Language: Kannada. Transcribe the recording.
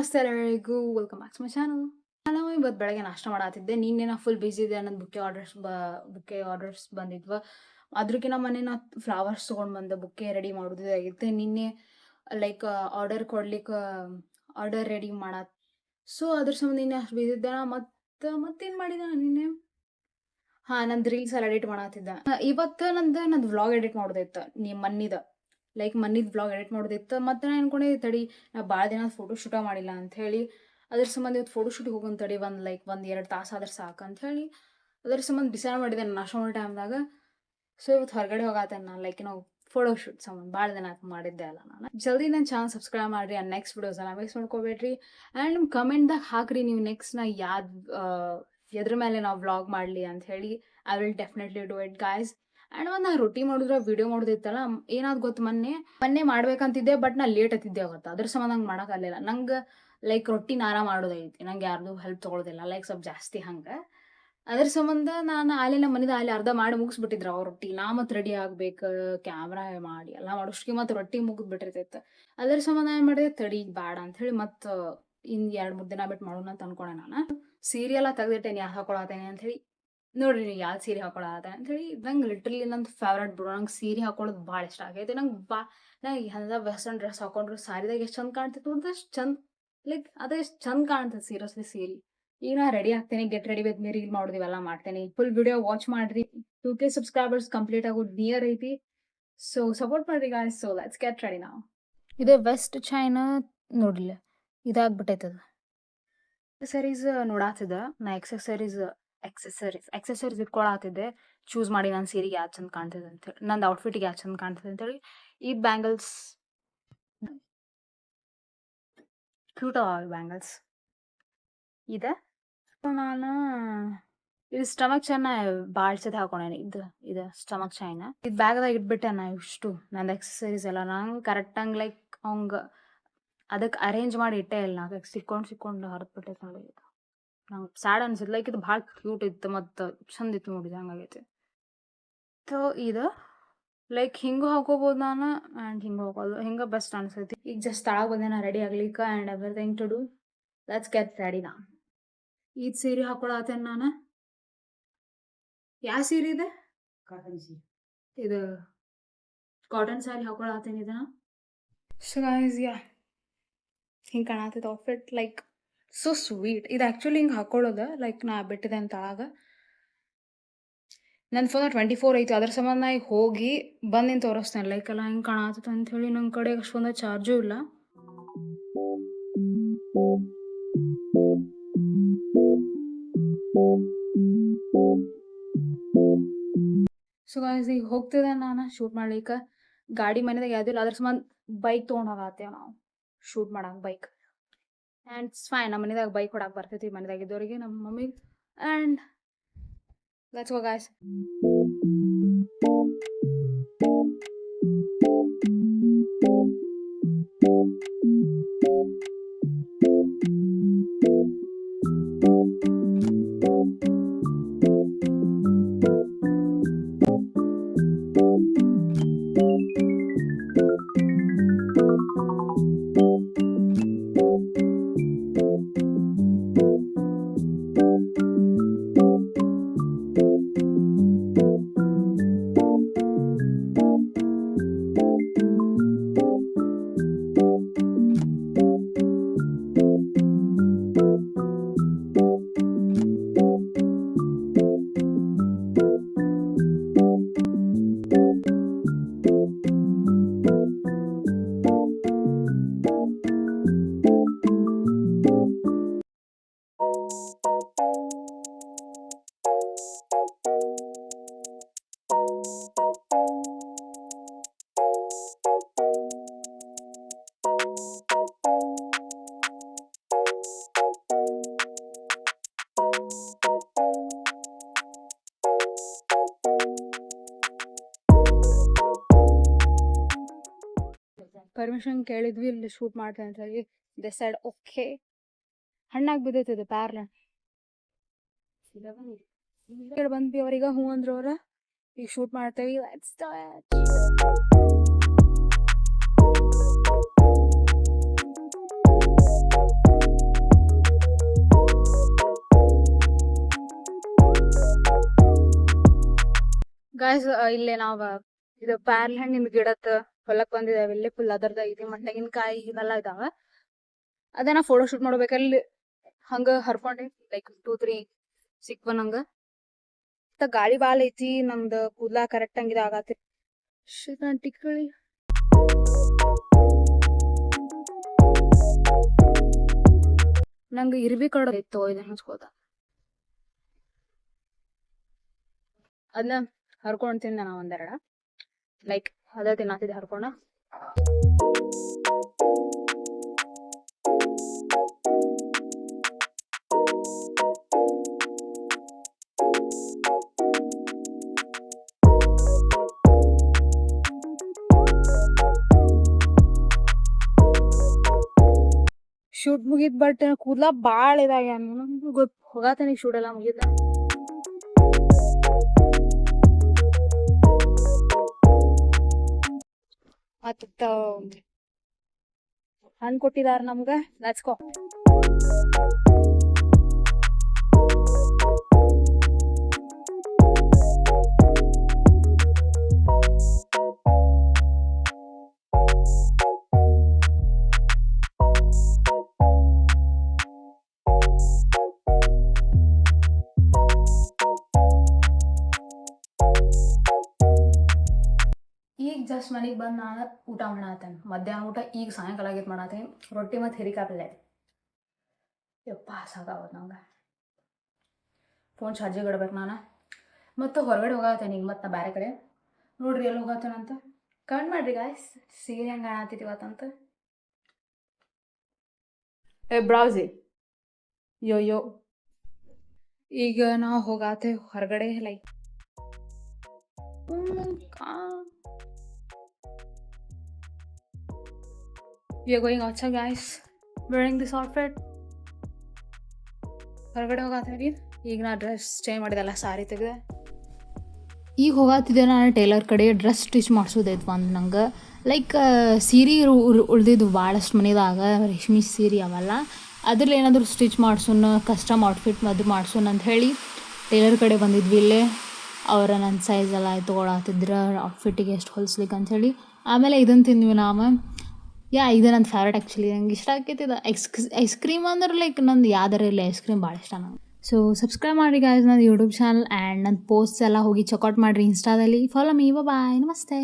ನಮಸ್ತೆ ಎಲ್ಲರಿಗೂ, welcome back to my channel. ನಾನು ಇವತ್ತು ಬೆಳಗ್ಗೆ ನಾಷ್ಟ ಮಾಡತ್ತಿದ್ದೆ. ನಿನ್ನೆ ಫುಲ್ ಬಿಸಿ ಇದೆ. ನನ್ನ ಬುಕ್ಕೆ ಆರ್ಡರ್ಸ್ ಬಂದಿದ್ವು. ಅದ್ರಕ್ಕಿಂತ ಮೊನ್ನೆ ನಾ ಫ್ಲವರ್ಸ್ ತೊಗೊಂಡು ಬಂದೆ. ಬುಕ್ಕೆ ರೆಡಿ ಮಾಡೋದಾಗಿತ್ತು. ನಿನ್ನೆ ಲೈಕ್ ಆರ್ಡರ್ ರೆಡಿ ಸೊ ಅದ್ರ ಸಂಬಂಧ ನಿನ್ನೆ ಅಷ್ಟು ಬಿಸಿ ಇದ್ದೆ. ಮತ್ತೇನು ಮಾಡಿದೆ ನಿನ್ನೆ? ನಂದು ರೀಲ್ಸ್ ಎಲ್ಲ ಎಡಿಟ್ ಮಾಡತ್ತಿದ್ದೆ. ಇವತ್ತು ನಂದು ವ್ಲಾಗ್ ಎಡಿಟ್ ಮಾಡೋದಿತ್ತು. ಮನ್ನಿದ ವ್ಲಾಗ್ ಎಡಿಟ್ ಮಾಡೋದಿತ್ತು. ಮತ್ತೆ ನಾನು ಅನ್ಕೊಂಡಿದ್ದೆ ತಡಿ, ನಾ ಭಾಳ ದಿನ ಫೋಟೋ ಶೂಟ ಮಾಡಿಲ್ಲ ಅಂತ ಹೇಳಿ ಅದ್ರ ಸಂಬಂಧ ಇವತ್ತು ಫೋಟೋ ಶೂಟಿಗೆ ಹೋಗೋಣ ತಡಿ, ಒಂದು 2 ತಾಸು ಆದ್ರೆ ಸಾಕು ಅಂತ ಹೇಳಿ ಅದ್ರ ಸಂಬಂಧ ಡಿಸೈಡ್ ಮಾಡಿದ್ದೆ ನಾಷ್ಟ ಮಾಡೋ ಟೈಮ್ದಾಗ. ಸೊ ಇವತ್ತು ಹೊರಗಡೆ ಹೋಗತ್ತೇನೆ ನಾನು ಫೋಟೋ ಶೂಟ್ ಸಂಬಂಧ. ಭಾಳ ದಿನ ಮಾಡಿದ್ದೆ ಅಲ್ಲ ನಾನು. ಜಲ್ದಿ ನನ್ನ ಚಾನಲ್ ಸಬ್ಸ್ಕ್ರೈಬ್ ಮಾಡಿರಿ. ನೆಕ್ಸ್ಟ್ ವಿಡಿಯೋಸ್ ಎಲ್ಲ ಮಿಸ್ ಮಾಡ್ಕೋಬೇಡ್ರಿ. ಆ್ಯಂಡ್ ನಿಮ್ಮ ಕಮೆಂಟ್ದಾಗ ಹಾಕ್ರಿ ನೀವು ನೆಕ್ಸ್ಟ್ ನಾ ಎದ್ರ ಮೇಲೆ ನಾವು ವ್ಲಾಗ್ ಮಾಡಲಿ ಅಂತ ಹೇಳಿ. I will definitely do it guys. And ಒಂದು ನಾ ರೊಟ್ಟಿ ಮಾಡಿದ್ರೆ ವಿಡಿಯೋ ಮಾಡೋದಿತ್ತಲ್ಲ, ಏನಾದ್ ಗೊತ್ತು, ಮೊನ್ನೆ ಮಾಡ್ಬೇಕಂತಿದ್ದೆ, ಬಟ್ ನಾ ಲೇಟ್ ಹತ್ತಿದ್ದೆ ಅವತ್ತು. ಅದ್ರ ಸಂಬಂಧ ನಂಗೆ ಮಾಡೋಕ್ಕಾಗಲಿಲ್ಲ. ನಂಗೆ ರೊಟ್ಟಿ ನಾರ ಮಾಡೋದೈತಿ. ನಂಗೆ ಯಾರ್ದು ಹೆಲ್ಪ್ ತೊಗೊಳೋದಿಲ್ಲ, ಸ್ವಲ್ಪ ಜಾಸ್ತಿ ಹಂಗೆ. ಅದ್ರ ಸಂಬಂಧ ನಾನು ನಮ್ಮ ಮನೇದ ಅರ್ಧ ಮಾಡಿ ಮುಗಿಸ್ಬಿಟ್ಟಿದ್ರು ಅವ್ರ ರೊಟ್ಟಿ. ನಾ ಮತ್ತೆ ರೆಡಿ ಆಗ್ಬೇಕು, ಕ್ಯಾಮ್ರಾ ಮಾಡಿ ಎಲ್ಲ ಮಾಡೋಷ್ಟಿಗೆ ಮತ್ತೆ ರೊಟ್ಟಿ ಮುಗಿದ್ಬಿಟ್ಟಿರ್ತೈತೆ. ಅದ್ರ ಸಂಬಂಧ ಏನು ಮಾಡಿದೆ, ತಡಿ ಬೇಡ ಅಂತ ಹೇಳಿ ಮತ್ತೆ ಇನ್ನು 2-3 ದಿನ ಬಿಟ್ಟು ಮಾಡೋಣ ಅಂತ ಅನ್ಕೊಂಡೆ. ನಾನು ಸೀರೆ ಎಲ್ಲ ತೆಗ್ದಿಟ್ಟೇನೆ, ಯಾರು ಹಾಕೊಳತ್ತೇನೆ ಅಂತ ಹೇಳಿ. ನೋಡ್ರಿ ನೀವು ಯಾವ್ದು ಸೀರೆ ಹಾಕೊಳ್ಳೋದ ಅಂತ ಹೇಳಿ. ನಂಗೆ ಲಿಟ್ರಲಿ ನಂದು ಫೇವ್ರೇಟ್ ಬಿಡು. ನಂಗೆ ಸೀರೆ ಹಾಕೊಳ್ಳೋದು ಭಾಳ ಇಷ್ಟ ಆಗೈತೆ. ನಂಗೆ ಎಲ್ಲ ವೆಸ್ಟರ್ನ್ ಡ್ರೆಸ್ ಹಾಕೊಂಡ್ರು ಸಾರಿದಾಗ ಎಷ್ಟು ಚಂದ ಕಾಣ್ತೈತೆ ನೋಡಿದ್ರೆ ಚಂದ, ಅದು ಎಷ್ಟು ಚಂದ ಕಾಣ್ತದೆ ಸೀರಿಯಸ್ಲಿ ಸೀರೆ. ಈಗ ನಾ ರೆಡಿ ಆಗ್ತೇನೆ, get ready with me reel ಮಾಡೋದಿವೆಲ್ಲ ಮಾಡ್ತೇನೆ. ಫುಲ್ ವಿಡಿಯೋ ವಾಚ್ ಮಾಡ್ರಿ. 2K ಸಬ್ಸ್ಕ್ರೈಬರ್ಸ್ ಕಂಪ್ಲೀಟ್ ಆಗೋದು ನಿಯರ್ ಐತಿ. ಸೊ ಸಪೋರ್ಟ್ ಮಾಡ್ರಿ guys. So let's get ready ನಾವು. ಇದು ವೆಸ್ಟ್ ಚೈನಾ ನೋಡ್ಲಿಲ್ಲ, ಇದಾಗ್ಬಿಟ್ಟೈತದ. ಎಕ್ಸಸರೀಸ್ ನೋಡಾತಿದ ನಾ. ಎಕ್ಸಸರೀಸ್ ಇಟ್ಕೊಳತ್ತಿದ್ದೆ. ಚೂಸ್ ಮಾಡಿ ನನ್ನ ಸೀರೆಗೆ ಯಾವ್ದು ಚಂದ ಕಾಣ್ತದೆ ಅಂತೇಳಿ, ನಂದು ಔಟ್ಫಿಟ್ಗೆ ಯಾವ್ದು ಚಂದ ಕಾಣ್ತದೆ ಅಂತೇಳಿ. ಈ ಬ್ಯಾಂಗಲ್ಸ್ ಕ್ಯೂಟ್ ಅವ. ಬ್ಯಾಂಗಲ್ಸ್ ಇದೆ. ನಾನು ಇದು ಸ್ಟಮಕ್ ಚೈನ ಭಾಳ ಸತಿ ಹಾಕೊಂಡೇನೆ. ಇದು ಸ್ಟಮಕ್ ಚೈನ ಇದು ಬ್ಯಾಗ್ದಾಗ ಇಟ್ಬಿಟ್ಟೆ ನಾ. ಇಷ್ಟು ನಂದು ಎಕ್ಸಸರೀಸ್ ಎಲ್ಲ ನಂಗೆ ಕರೆಕ್ಟಂಗೆ ಅವಂಗೆ ಅದಕ್ಕೆ ಅರೇಂಜ್ ಮಾಡಿ ಇಟ್ಟೇ ಇಲ್ಲ. ನಾಲ್ಕು ಸಿಕ್ಕೊಂಡು ಹರಿದ್ಬಿಟ್ಟೈತೆ ನೋಡಿ. ನಂಗೆ ಸ್ಯಾಡ್ ಅನ್ಸಿತ್ತು. ಇದು ಭಾಳ ಕ್ಯೂಟ್ ಇತ್ತು ಮತ್ತು ಚಂದ ಇತ್ತು ನೋಡಿದ ಹಂಗಾಗೈತೆ. ಸೊ ಇದು ಹಿಂಗೂ ಹಾಕೋಬೋದು ನಾನು, ಆ್ಯಂಡ್ ಹಿಂಗೆ ಹಾಕೋದು. ಹಿಂಗೆ ಬೆಸ್ಟ್ ಅನ್ಸೈತಿ. ಈಗ ಜಸ್ಟ್ ತಳಗ ಬಂದೆ ನಾ ರೆಡಿ ಆಗ್ಲಿಕ್ಕೆ. And everything to do. Let's get ready ನಾ. ಇದು ಸೀರೆ ಹಾಕೊಳತ್ತೇನೆ ನಾನು. ಯಾವ ಸೀರೆ ಇದೆ? ಕಾಟನ್ ಸೀರೆ. ಇದು ಕಾಟನ್ ಸ್ಯಾರಿ ಹಾಕೊಳತ್ತೇನೆ ಇದನ್ನ. ಸೊ ಗೈಸ್, ಹಿಂಗೆ ಕಾಣತ್ತೈತೆ ಔಟ್ಫಿಟ್. So sweet. ಇದು ಆ್ಯಕ್ಚುಲಿ ಹಿಂಗೆ ಹಾಕೊಳ್ಳೋದು ನಾ ಬಿಟ್ಟಿದೆ ಅಂತ ಆಗ. ನನ್ನ ಫೋನ್ 24 ಐತಿ. ಅದ್ರ ಸಂಬಂಧ ಈಗ ಹೋಗಿ ಬಂದಿನ ತೋರಿಸ್ತೇನೆ. ಎಲ್ಲ ಹಿಂಗೆ ಕಾಣತ್ತೈತೆ ಅಂಥೇಳಿ. ನನ್ನ ಕಡೆ ಅಷ್ಟೊಂದು ಚಾರ್ಜು ಇಲ್ಲ. ಸೊ ಗೈಸ್, ಈಗ ಹೋಗ್ತಿದ್ದೆ ನಾನು ಶೂಟ್ ಮಾಡ್ಲಿಕ್ಕೆ. ಗಾಡಿ ಮನೆದಾಗ ಯಾವುದಿಲ್ಲ. ಅದ್ರ ಸಂಬಂಧ ಬೈಕ್ ತೊಗೊಂಡು ಹೋಗತ್ತೇವೆ ನಾವು ಶೂಟ್ ಮಾಡಕ್ಕೆ. Bike and it's fine. ನಮ್ಮ ಮನೆದಾಗ ಬೈಕ್ ಹೊಡಕ್ಕೆ ಬರ್ತೈತಿ ಮನೆದಾಗಿದ್ದವರಿಗೆ, ನಮ್ಮ ಮಮ್ಮಿಗೆ. And let's go guys. Permission ಕೇಳಿದ್ವಿ ಇಲ್ಲಿ ಶೂಟ್ ಮಾಡ್ತೇನೆ ಅಂತ ಹೇಳಿ. ದೆ ಸೈಡ್ ಓಕೆ. ಹಣ್ಣಾಗಿ ಬಿದ್ದೈತಿದೆ ಪ್ಯಾರ್ಲೆ. ಬಂದ್ವಿ ಅವ್ರೀಗ ಹ್ಞೂ ಅಂದ್ರು. ಅವ್ರ ಈಗ ಶೂಟ್ ಮಾಡ್ತೇವಿ. Let's start. ಗಾಯ್ಸ್ ಇಲ್ಲೇ ನಾವ್ ಇದು ಪ್ಯಾರ್ಲ ಹಣ್ಣಿನ ಗಿಡದ ಹೊಲಕ್ ಬಂದಿದಾವೆ. ಇಲ್ಲೇ ಫುಲ್ ಅದರ್ದ ಇದು ತೆಂಗಿನಕಾಯಿ ಇವೆಲ್ಲ ಇದಾವ. ಅದೇ ನಾ ಫೋಟೋ ಶೂಟ್ ಮಾಡ್ಬೇಕಲ್ಲಿ ಹಂಗ ಹರ್ಕೊಂಡಿ ಲೈಕ್ 2-3 ಸಿಕ್ವ ನಂಗ. ಗಾಳಿ ಬಾಲ್ ಐತಿ, ನಮ್ದು ಕೂದ್ಲಾ ಕರೆಕ್ಟ್ ಹಂಗ ಇದಾಗತಿ. ಟಿಕ್ಕಳಿ ನಂಗೆ ಇರ್ಬಿ ಕಡೆ ಇತ್ತು ಇದನ್ನ ಹಚ್ಕೋತ ಅದನ್ನ ಹರ್ಕೊಂಡ್ ತಿಂದ ನಾ ಒಂದೆರಡ ಲೈಕ್ ಅದ ತಿನ್ನತ್ತಿದ್ದೆ ಹರ್ಕೊಂಡ. ಶೂಟ್ ಮುಗಿದ್ ಬಟ್ ಕೂದ್ಲಾ ಬಾಳ ಇದಾಗ್ಯಾನ. ಗೊತ್ತ ಹೋಗಾತನಿಗೆ ಶೂಟ್ ಎಲ್ಲ ಮುಗಿದ. ಮತ್ತ ಹಣ್ಣ್ ಕೊಟ್ಟಿದಾರ ನಮ್ಗ. Let's go. ಈಗ ಜಸ್ಟ್ ಮನೆಗೆ ಬಂದು ನಾನು ಊಟ ಮಾಡತ್ತೇನೆ. ಮಧ್ಯಾಹ್ನ ಊಟ ಈಗ ಸಾಯಂಕಾಲ ಆಗೈತೆ ಮಾಡತ್ತೇನೆ. ರೊಟ್ಟಿ ಮತ್ತು ಹಿರಿಕಾಯಿ ಪಲ್ಯ. ಯಪ್ಪ ಸಾಕಾಗೋದು ನಂಗೆ. ಫೋನ್ ಚಾರ್ಜಿಗೆ ಇಡ್ಬೇಕು ನಾನು. ಮತ್ತು ಹೊರಗಡೆ ಹೋಗತ್ತೇನೆ ಈಗ. ಮತ್ತು ಬೇರೆ ಕಡೆ ನೋಡ್ರಿ ಎಲ್ಲಿ ಹೋಗತ್ತೇನಂತ ಕಮೆಂಟ್ ಮಾಡ್ರಿ ಗಾಯ್ಸ್. ಸೀರೆ ಹೆಂಗೆ ಕಾಣತ್ತಿತ್ತು ಇವತ್ತಂತ. ಬ್ರೌಸಿ ಯೋ ಈಗ ನಾವು ಹೋಗಾತೆ ಹೊರಗಡೆ like we are going outside guys wearing this outfit. ಹೊರಗಡೆ ಹೋಗತ್ತೀವಿ ಈಗ. ನಾ ಡ್ರೆಸ್ ಚೇಂಜ್ ಮಾಡಿದೆಲ್ಲ ಸಾರಿ ತೆಗೆದೆ. ಈಗ ಹೋಗತ್ತಿದ್ದೆ ನಾನು ಟೇಲರ್ ಕಡೆ ಡ್ರೆಸ್ ಸ್ಟಿಚ್ ಮಾಡಿಸೋದೈತೆ ಒಂದು ನಂಗೆ. ಲೈಕ್ ಸೀರೆ ಉಳ್ದಿದ್ದು ಭಾಳಷ್ಟು ಮನೆದಾಗ ರೇಷ್ಮೆ ಸೀರೆ ಅವೆಲ್ಲ. ಅದ್ರಲ್ಲಿ ಏನಾದರೂ ಸ್ಟಿಚ್ ಮಾಡ್ಸೋಣ, ಕಸ್ಟಮ್ ಔಟ್ಫಿಟ್ ಅದು ಮಾಡ್ಸೋಣ ಅಂತ ಹೇಳಿ ಟೇಲರ್ ಕಡೆ ಬಂದಿದ್ವಿ. ಇಲ್ಲೇ ಅವರ ನನ್ನ ಸೈಜ್ ಎಲ್ಲ ತೊಗೊಳತ್ತಿದ್ರು ಔಟ್ಫಿಟ್ಟಿಗೆ ಎಷ್ಟು ಹೊಲಿಸ್ಲಿಕ್ಕೆ ಅಂಥೇಳಿ. ಆಮೇಲೆ ಇದನ್ನು ತಿಂದ್ವಿ ನಾವು. ಇದು ನನ್ನ ಫೇವ್ರೇಟ್ ಆ್ಯಕ್ಚುಲಿ. ನಂಗೆ ಇಷ್ಟ ಆಕೈತಿ ಇದು. ಐಸ್ ಕ್ರೀಮ್ ಅಂದ್ರೆ ಲೈಕ್ ನಂದು ಯಾವ್ದಾರ ಇಲ್ಲ, ಐಸ್ ಕ್ರೀಮ್ ಭಾಳ ಇಷ್ಟ ನಂಗೆ. ಸೊ ಸಬ್ಸ್ಕ್ರೈಬ್ ಮಾಡಿ ಗಾಯ್ಸ್ ನನ್ನ ಯೂಟ್ಯೂಬ್ ಚಾನಲ್. ಆ್ಯಂಡ್ ನನ್ನ ಪೋಸ್ಟ್ಸ್ ಎಲ್ಲ ಹೋಗಿ ಚೆಕ್ಔಟ್ ಮಾಡಿರಿ ಇನ್ಸ್ಟಾದಲ್ಲಿ. Follow me. ಬಾಯ್, ನಮಸ್ತೆ.